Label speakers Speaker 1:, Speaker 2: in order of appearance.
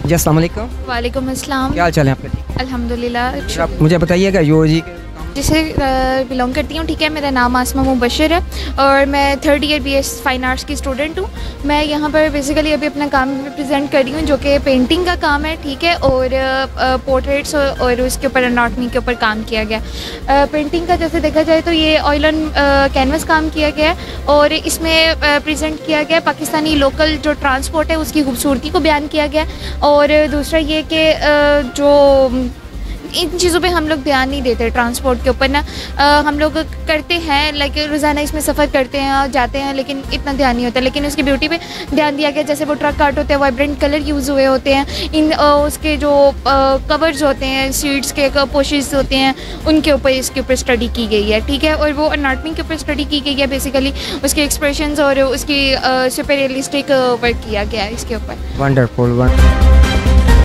Speaker 1: जी अस्सलाम वालेकुम।
Speaker 2: वालेकुम अस्सलाम।
Speaker 1: क्या हाल चाल है आपका?
Speaker 2: अल्हम्दुलिल्लाह।
Speaker 1: आप मुझे बताइएगा यूओजी के
Speaker 2: जिसे बिलोंग करती हूँ, ठीक है। मेरा नाम आसमा मुबशर है और मैं 3rd year BS fine arts की स्टूडेंट हूँ। मैं यहाँ पर बेसिकली अभी अपना काम रिप्रेजेंट कर रही हूँ, जो कि पेंटिंग का काम है, ठीक है। और पोर्ट्रेट्स और उसके ऊपर एनाटॉमी के ऊपर काम किया गया। पेंटिंग का जैसे देखा जाए तो ये ऑयल ऑन कैनवस काम किया गया है और इसमें प्रेजेंट किया गया पाकिस्तानी लोकल जो ट्रांसपोर्ट है उसकी खूबसूरती को बयान किया गया। और दूसरा ये कि जो इन चीज़ों पे हम लोग ध्यान नहीं देते ट्रांसपोर्ट के ऊपर ना। हम लोग करते हैं लाइक रोज़ाना इसमें सफ़र करते हैं और जाते हैं, लेकिन इतना ध्यान नहीं होता। लेकिन उसकी ब्यूटी पे ध्यान दिया गया, जैसे वो ट्रक आर्ट होते हैं, वाइब्रेंट कलर यूज़ हुए होते हैं। इन उसके जो कवर्स होते हैं, सीट्स के पोशेस होते हैं, उनके ऊपर इसके ऊपर स्टडी की गई है, ठीक है। और वो एनाटॉमी के ऊपर स्टडी की गई है, बेसिकली उसके एक्सप्रेशंस और उसकी सुपर रियलिस्टिक वर्क किया गया है इसके ऊपर।
Speaker 1: वंडरफुल।